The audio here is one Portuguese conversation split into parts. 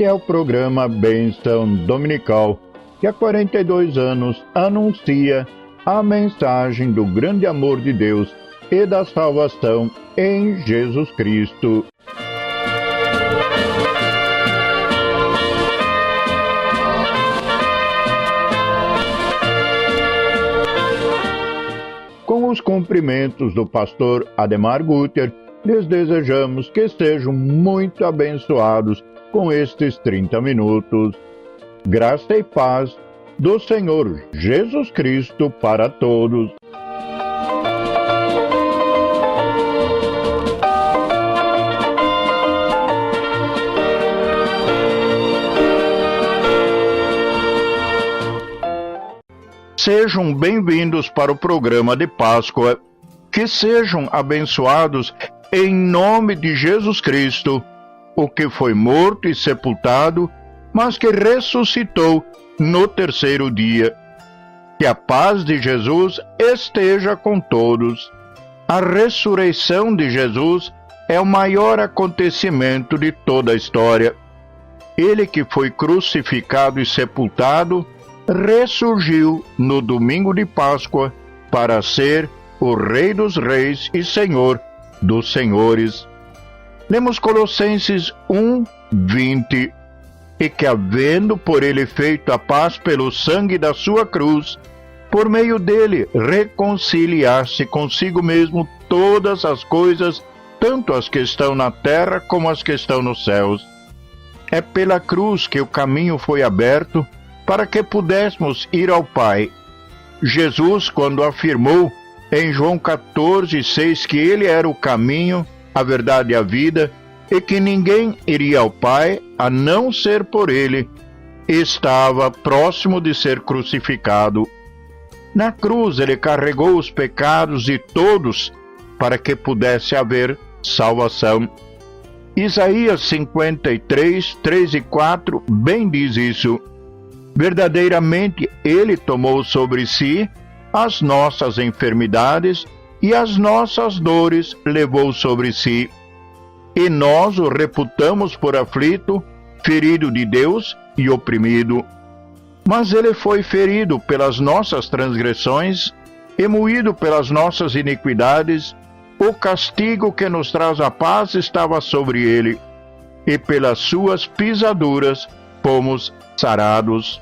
é o programa Bênção Dominical, que há 42 anos anuncia a mensagem do grande amor de Deus e da salvação em Jesus Cristo. Com os cumprimentos do pastor Ademar Guter, lhes desejamos que sejam muito abençoados com estes 30 minutos. Graça e paz do Senhor Jesus Cristo para todos. Sejam bem-vindos para o programa de Páscoa. Que sejam abençoados em nome de Jesus Cristo, o que foi morto e sepultado, mas que ressuscitou no terceiro dia. Que a paz de Jesus esteja com todos. A ressurreição de Jesus é o maior acontecimento de toda a história. Ele que foi crucificado e sepultado, ressurgiu no domingo de Páscoa para ser o Rei dos Reis e Senhor dos Senhores. Lemos Colossenses 1:20. E que, havendo por ele feito a paz pelo sangue da sua cruz, por meio dele reconciliasse consigo mesmo todas as coisas, tanto as que estão na terra como as que estão nos céus. É pela cruz que o caminho foi aberto para que pudéssemos ir ao Pai. Jesus, quando afirmou em João 14:6 que ele era o caminho, a verdade e a vida, e que ninguém iria ao Pai a não ser por ele, estava próximo de ser crucificado. Na cruz ele carregou os pecados de todos para que pudesse haver salvação. Isaías 53:3 e 4 bem diz isso. Verdadeiramente ele tomou sobre si as nossas enfermidades e as nossas dores levou sobre si. E nós o reputamos por aflito, ferido de Deus e oprimido. Mas ele foi ferido pelas nossas transgressões e moído pelas nossas iniquidades. O castigo que nos traz a paz estava sobre ele, e pelas suas pisaduras fomos sarados.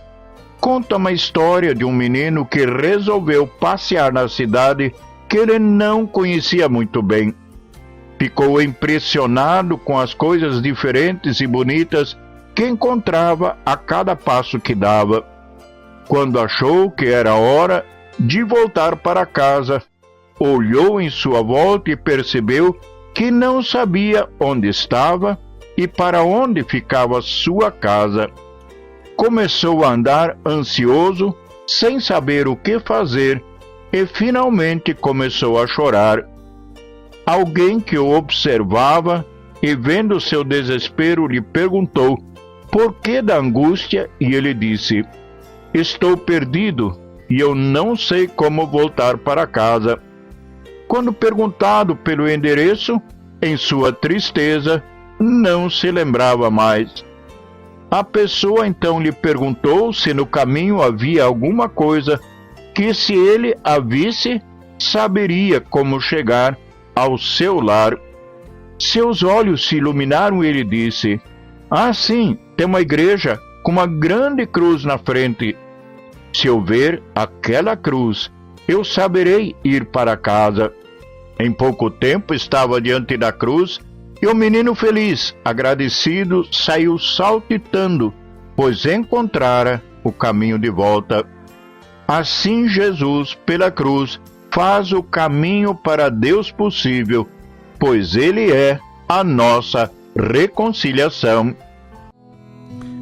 Conta uma história de um menino que resolveu passear na cidade que ele não conhecia muito bem. Ficou impressionado com as coisas diferentes e bonitas que encontrava a cada passo que dava. Quando achou que era hora de voltar para casa, olhou em sua volta e percebeu que não sabia onde estava e para onde ficava sua casa. Começou a andar ansioso, sem saber o que fazer, e finalmente começou a chorar. Alguém que o observava e, vendo seu desespero, lhe perguntou por que da angústia, e ele disse: estou perdido e eu não sei como voltar para casa. Quando perguntado pelo endereço, em sua tristeza, não se lembrava mais. A pessoa então lhe perguntou se no caminho havia alguma coisa que, se ele a visse, saberia como chegar ao seu lar. Seus olhos se iluminaram e ele disse: ah, sim, tem uma igreja com uma grande cruz na frente. Se eu ver aquela cruz, eu saberei ir para casa. Em pouco tempo estava diante da cruz, e o menino feliz, agradecido, saiu saltitando, pois encontrara o caminho de volta. Assim Jesus, pela cruz, faz o caminho para Deus possível, pois ele é a nossa reconciliação.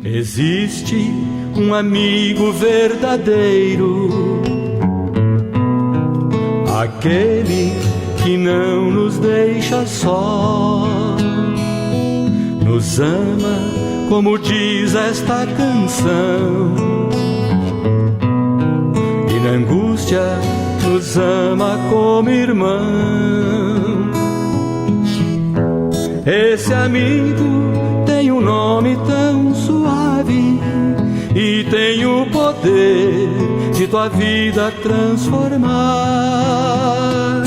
Existe um amigo verdadeiro, aquele que não nos deixa só, nos ama como diz esta canção, e na angústia nos ama como irmão. Esse amigo tem um nome tão suave, visto a vida transformar,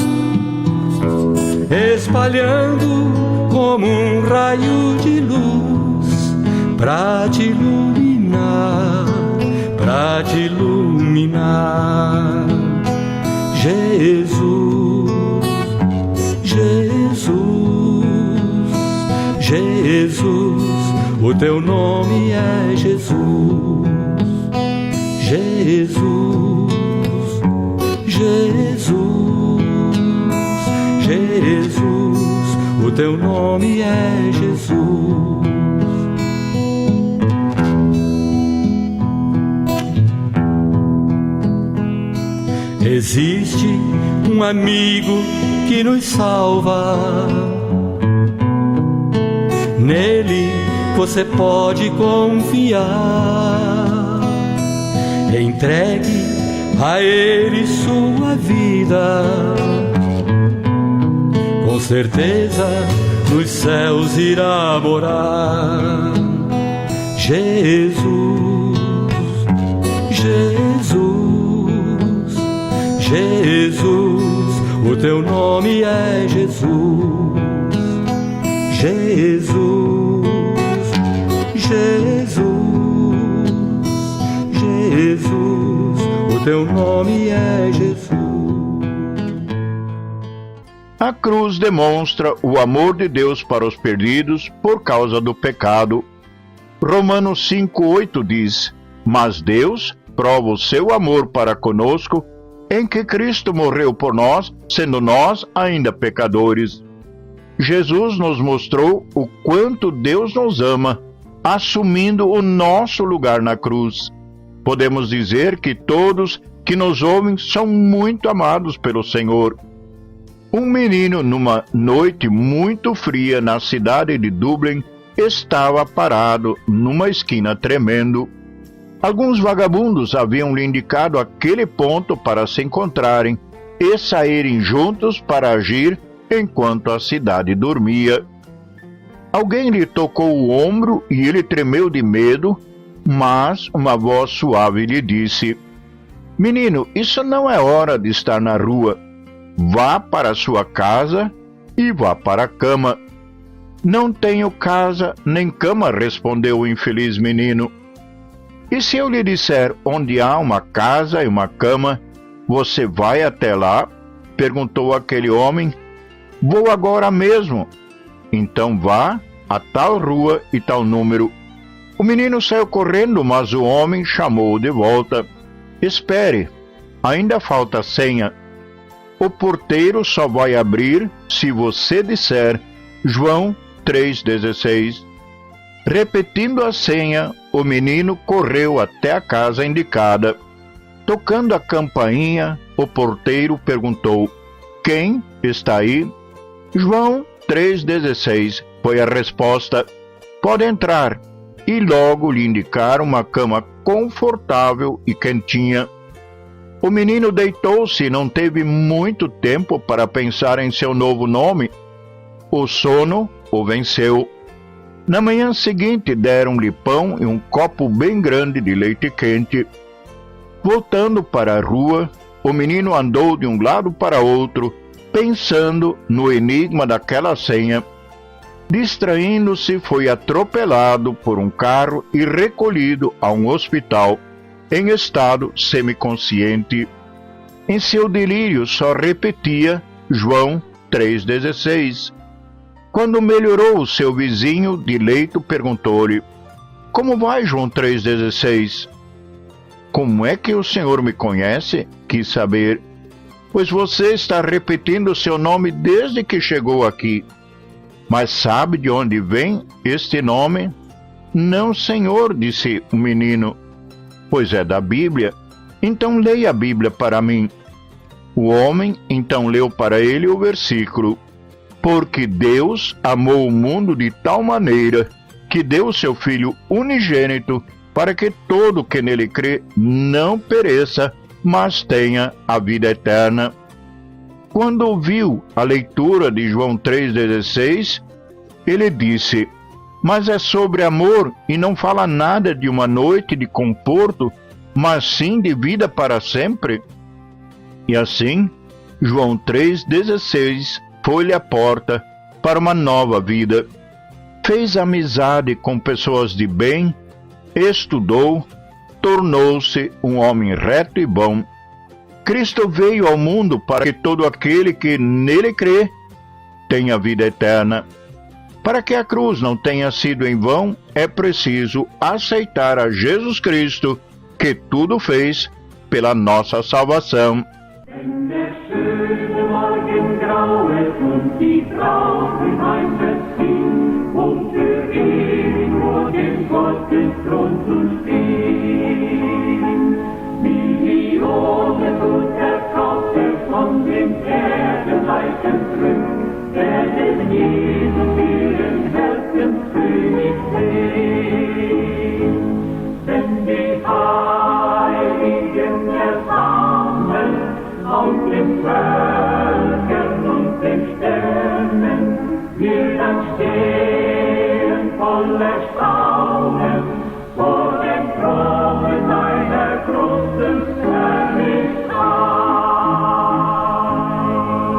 espalhando como um raio de luz pra te iluminar, pra te iluminar. Jesus, Jesus, Jesus, o teu nome é Jesus. Jesus, Jesus, Jesus, o teu nome é Jesus. Existe um amigo que nos salva, nele você pode confiar. Entregue a ele sua vida, com certeza nos céus irá morar. Jesus, Jesus, Jesus, o teu nome é Jesus. Jesus, Jesus, Jesus, o teu nome é Jesus. A cruz demonstra o amor de Deus para os perdidos por causa do pecado. Romanos 5:8 diz: Mas Deus prova o seu amor para conosco em que Cristo morreu por nós, sendo nós ainda pecadores. Jesus nos mostrou o quanto Deus nos ama, assumindo o nosso lugar na cruz. Podemos dizer que todos que nos ouvem são muito amados pelo Senhor. Um menino, numa noite muito fria na cidade de Dublin, estava parado numa esquina tremendo. Alguns vagabundos haviam lhe indicado aquele ponto para se encontrarem e saírem juntos para agir enquanto a cidade dormia. Alguém lhe tocou o ombro e ele tremeu de medo, mas uma voz suave lhe disse: Menino, isso não é hora de estar na rua. Vá para a sua casa e vá para a cama. Não tenho casa nem cama, respondeu o infeliz menino. E se eu lhe disser onde há uma casa e uma cama, você vai até lá? Perguntou aquele homem. Vou agora mesmo. Então vá a tal rua e tal número. O menino saiu correndo, mas o homem chamou-o de volta. Espere, ainda falta a senha. O porteiro só vai abrir se você disser João 3,16. Repetindo a senha, o menino correu até a casa indicada. Tocando a campainha, o porteiro perguntou: Quem está aí? João 3,16 foi a resposta. Pode entrar. E logo lhe indicaram uma cama confortável e quentinha. O menino deitou-se e não teve muito tempo para pensar em seu novo nome. O sono o venceu. Na manhã seguinte deram-lhe pão e um copo bem grande de leite quente. Voltando para a rua, o menino andou de um lado para outro, pensando no enigma daquela senha. Distraindo-se, foi atropelado por um carro e recolhido a um hospital, em estado semiconsciente. Em seu delírio só repetia João 3,16. Quando melhorou, seu vizinho de leito perguntou-lhe: Como vai, João 3,16? Como é que o senhor me conhece? Quis saber. Pois você está repetindo seu nome desde que chegou aqui. Mas sabe de onde vem este nome? Não, senhor, disse o menino. Pois é da Bíblia. Então leia a Bíblia para mim. O homem então leu para ele o versículo: Porque Deus amou o mundo de tal maneira que deu o seu Filho unigênito, para que todo que nele crê não pereça, mas tenha a vida eterna. Quando ouviu a leitura de João 3,16, ele disse: Mas é sobre amor e não fala nada de uma noite de conforto mas sim de vida para sempre. E assim, João 3,16 foi-lhe a porta para uma nova vida. Fez amizade com pessoas de bem, estudou, tornou-se um homem reto e bom. Cristo veio ao mundo para que todo aquele que nele crê tenha vida eterna. Para que a cruz não tenha sido em vão, é preciso aceitar a Jesus Cristo, que tudo fez pela nossa salvação. Wenn der schöne Morgen grauet und die Trauben heißet sind und für ewig vor dem Gottesthron zu stehen, Millionen und Erkaufte von dem Erdenreichen trübt, werden Jesus ihren Herzenskönig sehen. Wenn die Heiligen ersammeln aus den Völkern und den Sternen, wir dann stehen voller Staunen vor dem Throne deiner großen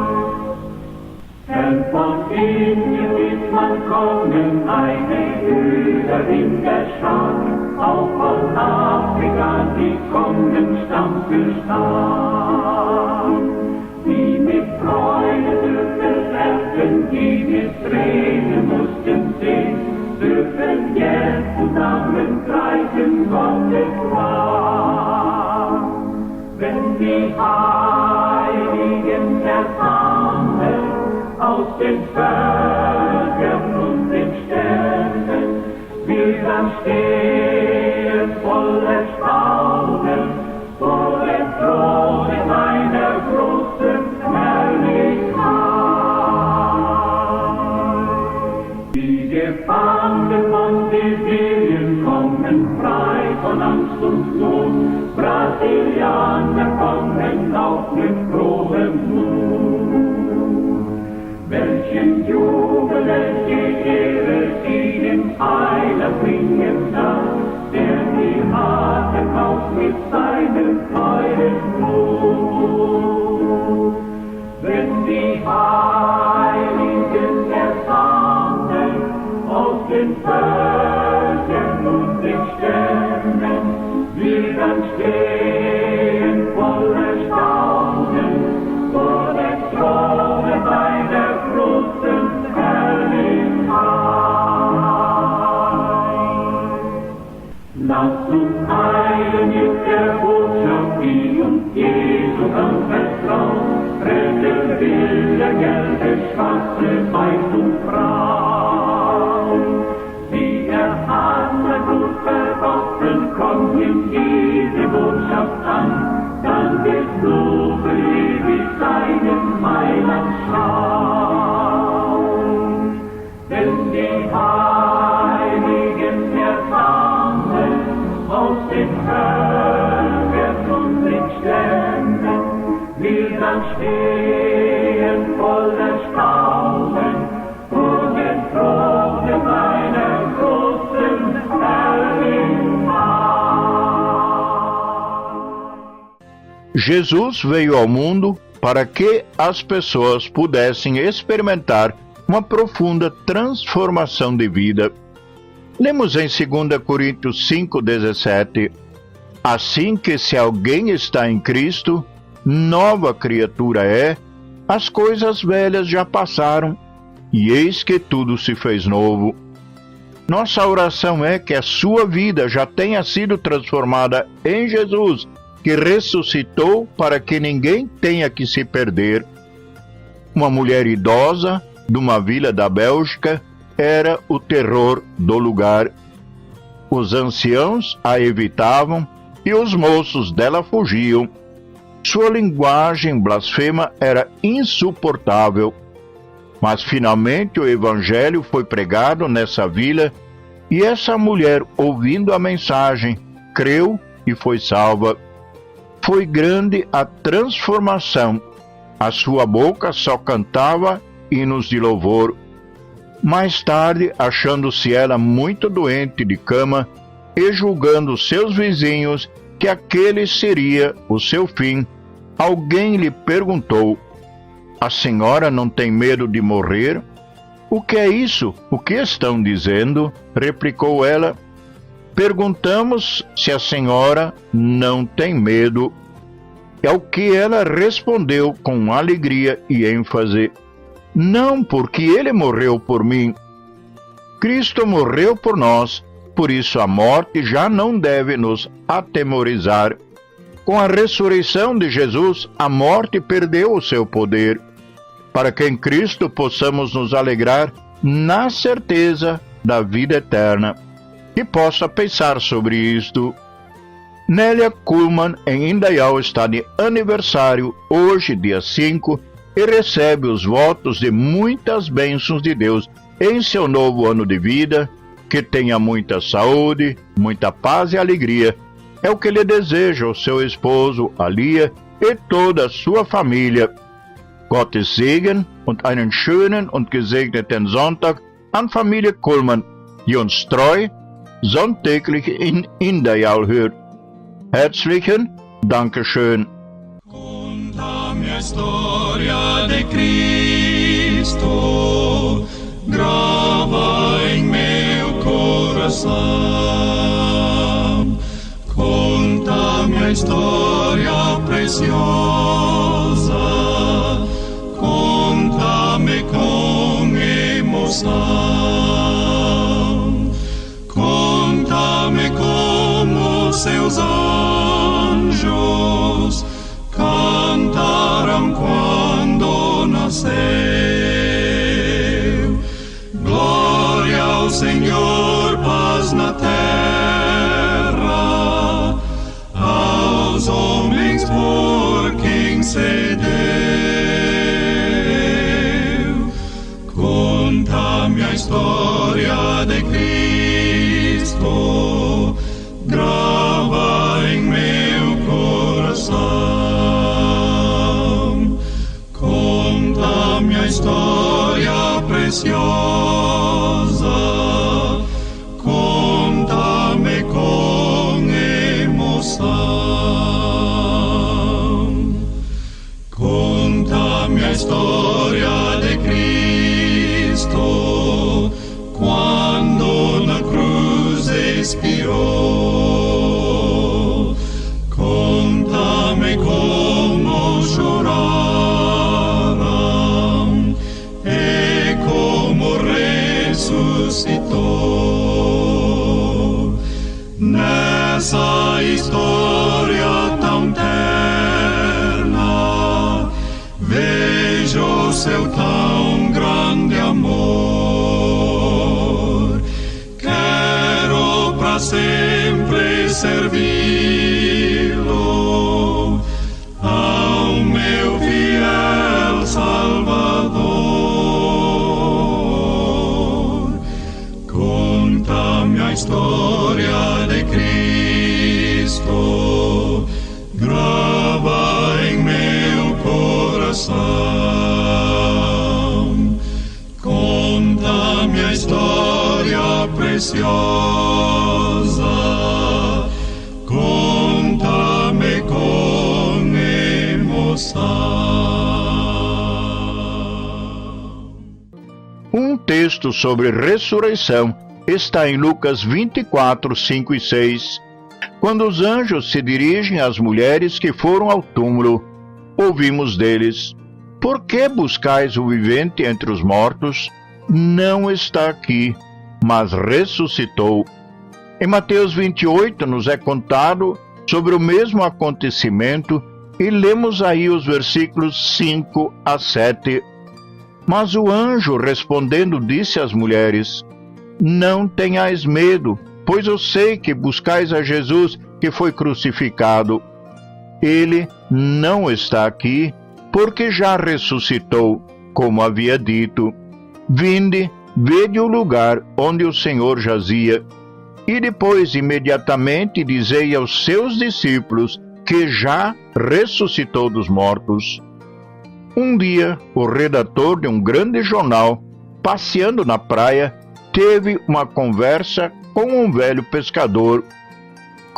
Herrlichkeit. Fern von Indien wird man kommen, eine Hüterin der Schar, auch von Afrika, die kommen Stamm für Stamm. Die mit Freude dürfen ernten, die mit Tränen mussten sehen, dürfen jetzt zusammenpreisen Gottes Namen. Wenn die Heiligen ersammeln aus den Völkern und den Sternen, wir dann stehen voller Staunen vor dem Throne deiner großen Herrlichkeit. Die Gefangenen von Sibirien kommen frei von Angst und Not, Brasilianer kommen auch mit frohem Mut. Welchen Jubel, welche Ehre sie dem Heiler bringen darf, der die Harte kauft mit seinem teuren Blut. Wenn die Heiligen ersammeln aus den Völkern und den Sternen, wir dann stehen voller Staunen vor dem Throne deiner großen Herrlichkeit. Lass uns eilen mit der Botschaft, die uns Jesus anvertraut, retten Bilder, Gelder, Schwarze, Weiß und Braun. Wie er hat sein Blut vergossen, kommt ihm diese Botschaft an, dann wird Blut ewig seinen Mailand schauen. Denn die Heiligen ersammeln aus den Völkern und den Sternen, wir dann stehen voller Staunen vor dem Throne deiner großen Herrlichkeit. Jesus veio ao mundo para que as pessoas pudessem experimentar uma profunda transformação de vida. Lemos em 2 Coríntios 5,17: Assim que se alguém está em Cristo, nova criatura é, as coisas velhas já passaram, e eis que tudo se fez novo. Nossa oração é que a sua vida já tenha sido transformada em Jesus, que ressuscitou para que ninguém tenha que se perder. Uma mulher idosa de uma vila da Bélgica era o terror do lugar. Os anciãos a evitavam e os moços dela fugiam. Sua linguagem blasfema era insuportável. Mas finalmente o evangelho foi pregado nessa vila e essa mulher, ouvindo a mensagem, creu e foi salva. Foi grande a transformação. A sua boca só cantava hinos de louvor. Mais tarde, achando-se ela muito doente de cama e julgando seus vizinhos que aquele seria o seu fim, alguém lhe perguntou: a senhora não tem medo de morrer? O que é isso? O que estão dizendo? Replicou ela. Perguntamos se a senhora não tem medo. Ao que ela respondeu com alegria e ênfase: não, porque ele morreu por mim. Cristo morreu por nós, por isso a morte já não deve nos atemorizar. Com a ressurreição de Jesus, a morte perdeu o seu poder, para que em Cristo possamos nos alegrar na certeza da vida eterna. E possa pensar sobre isto. Nélia Kuhlmann, em Indaial, está de aniversário hoje, dia 5, e recebe os votos de muitas bênçãos de Deus em seu novo ano de vida, que tenha muita saúde, muita paz e alegria. É o que lhe deseja o seu esposo, Alia, e toda a sua família. Gottes Segen und einen schönen und gesegneten Sonntag an Familie Kuhlmann, die uns treu sonntäglich in Indaial hört. Herzlichen Dankeschön. Conta minha história de Cristo, grava em meu coração. Conta minha história preciosa, conta-me com emoção. Conta-me como seus anjos cantaram quando nasceu. Glória ao Senhor, paz na terra, aos homens por quem se deu. Conta-me a história de Cristo, grava em meu coração. Conta-me a história preciosa, conta-me com emoção. Conta-me a história de Cristo, quando na cruz expirou. Conta-me como choraram e como ressuscitou. Nessa história tão terna, vejo seu tão grande amor. Quero para sempre servi-lo, ao meu fiel Salvador. Conta-me a história de Cristo, grava em meu coração. Conta-me a história preciosa, conta-me com emoção. Um texto sobre ressurreição está em Lucas 24, 5 e 6. Quando os anjos se dirigem às mulheres que foram ao túmulo, ouvimos deles: por que buscais o vivente entre os mortos? Não está aqui, mas ressuscitou. Em Mateus 28 nos é contado sobre o mesmo acontecimento e lemos aí os versículos 5 a 7. Mas o anjo respondendo disse às mulheres: não tenhais medo, pois eu sei que buscais a Jesus que foi crucificado. Ele não está aqui, porque já ressuscitou, como havia dito. Vinde, vede o lugar onde o Senhor jazia. E depois, imediatamente, dizei aos seus discípulos que já ressuscitou dos mortos. Um dia, o redator de um grande jornal, passeando na praia, teve uma conversa com um velho pescador.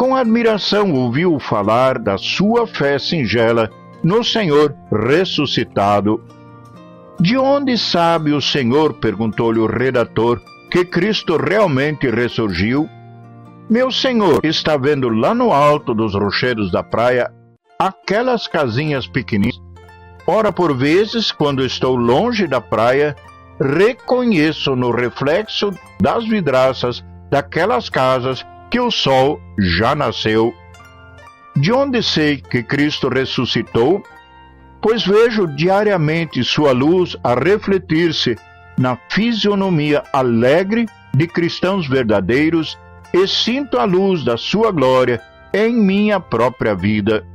com admiração ouviu falar da sua fé singela no Senhor ressuscitado. De onde sabe o Senhor, perguntou-lhe o redator, que Cristo realmente ressurgiu? Meu senhor está vendo lá no alto dos rochedos da praia aquelas casinhas pequeninas. Ora, por vezes, quando estou longe da praia, reconheço no reflexo das vidraças daquelas casas que o sol já nasceu. De onde sei que Cristo ressuscitou? Pois vejo diariamente sua luz a refletir-se na fisionomia alegre de cristãos verdadeiros e sinto a luz da sua glória em minha própria vida.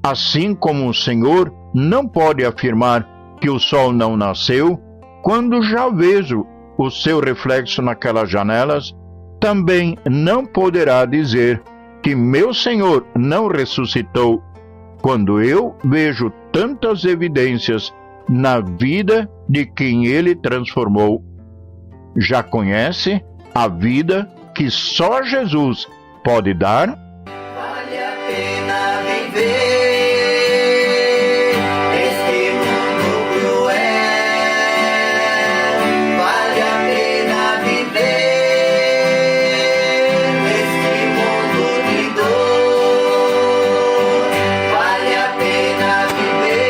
Assim como o Senhor não pode afirmar que o sol não nasceu, quando já vejo o seu reflexo naquelas janelas, também não poderá dizer que meu Senhor não ressuscitou, quando eu vejo tantas evidências na vida de quem Ele transformou. Já conhece a vida que só Jesus pode dar? Vale a pena viver este mundo cruel. Vale a pena viver este mundo de dor. Vale a pena viver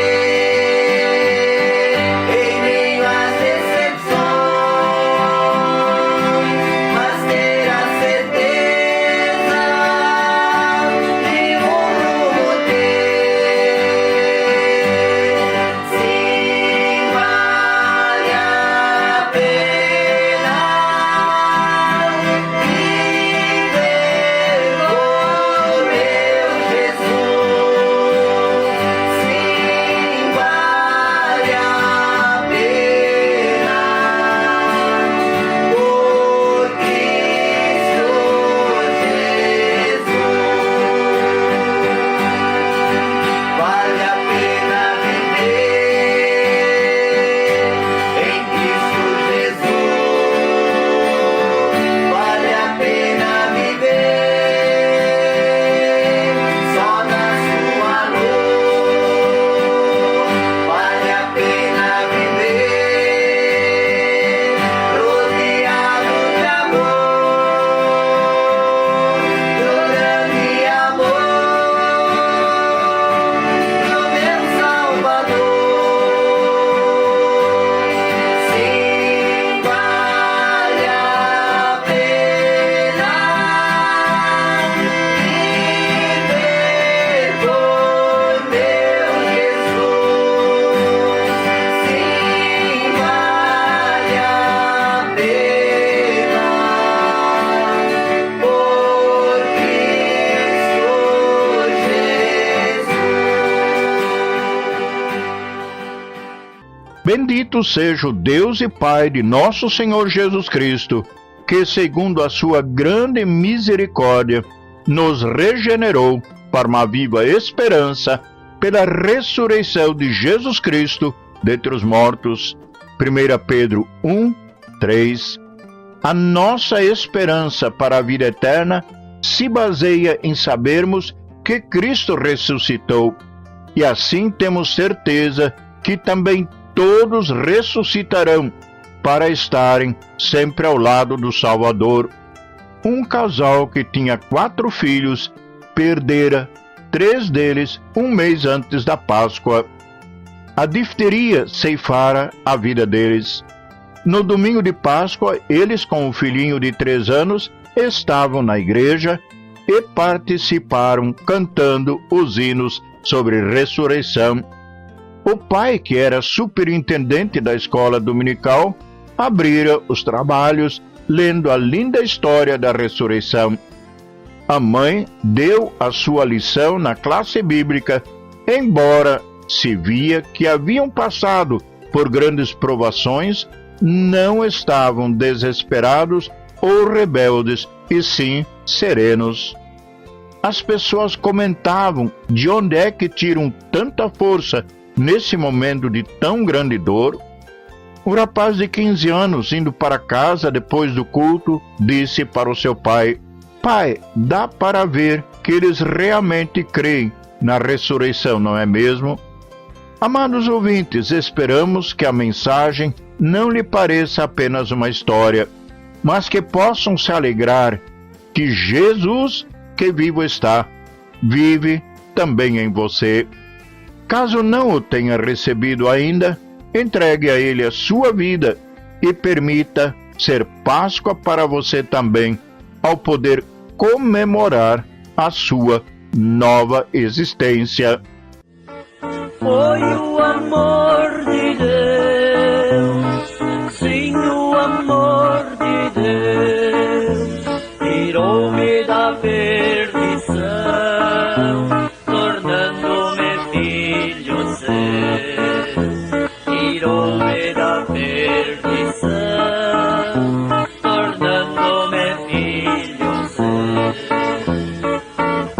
em meio às decepções, mas ter a certeza de um rumo ter. Sim, vale a pena viver por meu Jesus. Sim, vale a pena por Cristo Jesus. Vale a pena viver em Cristo Jesus. Vale a pena viver só na sua luz. Vale a pena viver rodeado de amor, do grande amor do meu Salvador. Sim, vale a pena viver por meu Jesus. Sim, vale a pena por Cristo Jesus. Bendito seja o Deus e Pai de nosso Senhor Jesus Cristo, que, segundo a sua grande misericórdia, nos regenerou para uma viva esperança pela ressurreição de Jesus Cristo dentre os mortos. 1 Pedro 1:3. A nossa esperança para a vida eterna se baseia em sabermos que Cristo ressuscitou, e assim temos certeza que também todos ressuscitarão para estarem sempre ao lado do Salvador. Um casal que tinha 4 filhos perdera 3 deles um mês antes da Páscoa. A difteria ceifara a vida deles. No domingo de Páscoa, eles com o filhinho de 3 anos estavam na igreja e participaram cantando os hinos sobre ressurreição. O pai, que era superintendente da escola dominical, abrira os trabalhos lendo a linda história da ressurreição. A mãe deu a sua lição na classe bíblica, embora se via que haviam passado por grandes provações, não estavam desesperados ou rebeldes, e sim serenos. As pessoas comentavam de onde é que tiram tanta força nesse momento de tão grande dor. O rapaz de 15 anos, indo para casa depois do culto, disse para o seu pai: Pai, dá para ver que eles realmente creem na ressurreição, não é mesmo? Amados ouvintes, esperamos que a mensagem não lhe pareça apenas uma história, mas que possam se alegrar que Jesus, que vivo está, vive também em você. Caso não o tenha recebido ainda, entregue a Ele a sua vida e permita ser Páscoa para você também, ao poder comemorar a sua nova existência. Foi o amor de Deus, sim, o amor de Deus, tirou-me da perdição, tornando-me filho seu, tirou-me da perdição, tornando-me filho seu,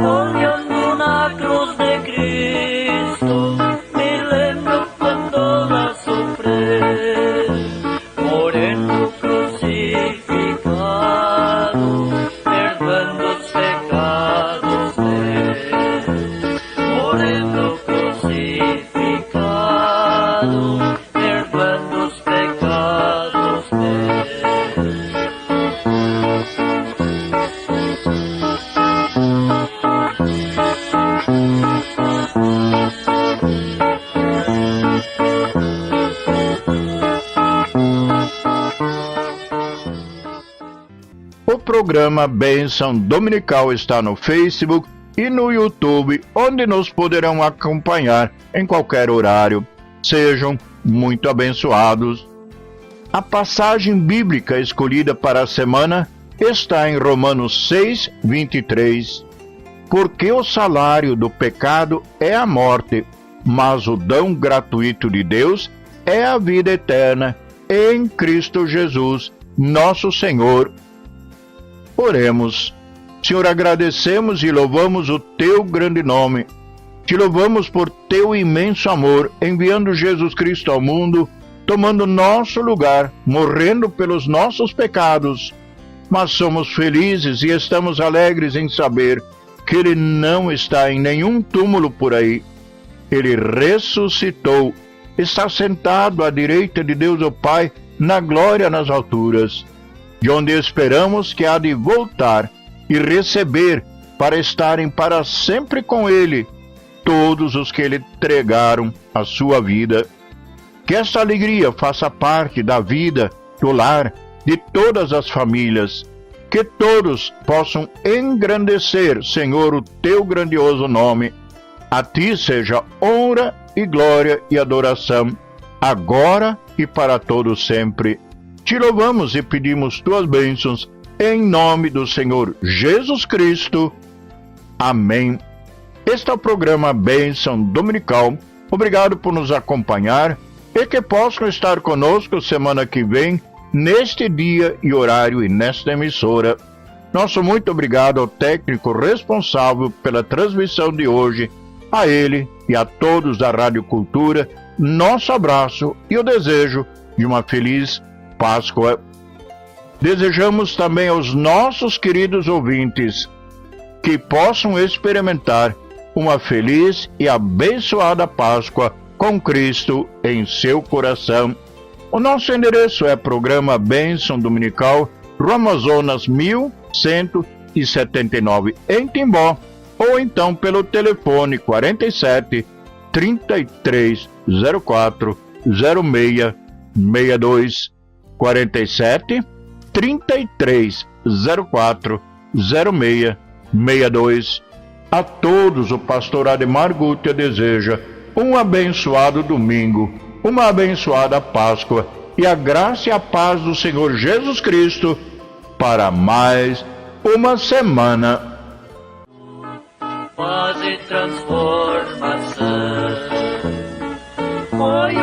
olhando na cruz de Cristo, me lembro quando lá sofreu, morrendo crucificado, perdoando os pecados meus, morrendo crucificado, perdoando os pecados meus. O programa Bênção Dominical está no Facebook e no YouTube, onde nos poderão acompanhar em qualquer horário. Sejam muito abençoados. A passagem bíblica escolhida para a semana está em Romanos 6, 23. Porque o salário do pecado é a morte, mas o dom gratuito de Deus é a vida eterna em Cristo Jesus, nosso Senhor. Oremos. Senhor, agradecemos e louvamos o Teu grande nome. Te louvamos por Teu imenso amor, enviando Jesus Cristo ao mundo, tomando nosso lugar, morrendo pelos nossos pecados. Mas somos felizes e estamos alegres em saber que Ele não está em nenhum túmulo por aí. Ele ressuscitou, está sentado à direita de Deus o Pai, na glória nas alturas, de onde esperamos que há de voltar e receber para estarem para sempre com Ele todos os que Ele entregaram a sua vida. Que esta alegria faça parte da vida, do lar, de todas as famílias. Que todos possam engrandecer, Senhor, o Teu grandioso nome. A Ti seja honra e glória e adoração, agora e para todos sempre. Te louvamos e pedimos Tuas bênçãos, em nome do Senhor Jesus Cristo. Amém. Este é o programa Bênção Dominical. Obrigado por nos acompanhar e que possam estar conosco semana que vem, neste dia e horário e nesta emissora. Nosso muito obrigado ao técnico responsável pela transmissão de hoje, a ele e a todos da Rádio Cultura, nosso abraço e o desejo de uma feliz Páscoa. Desejamos também aos nossos queridos ouvintes que possam experimentar uma feliz e abençoada Páscoa com Cristo em seu coração. O nosso endereço é Programa Bênção Dominical, Rua Amazonas 1179, em Timbó, ou então pelo telefone 47 3304 0662, 47 3304 0662. A todos o pastor Ademar Gutia deseja um abençoado domingo, uma abençoada Páscoa e a graça e a paz do Senhor Jesus Cristo para mais uma semana. Paz e transformação foi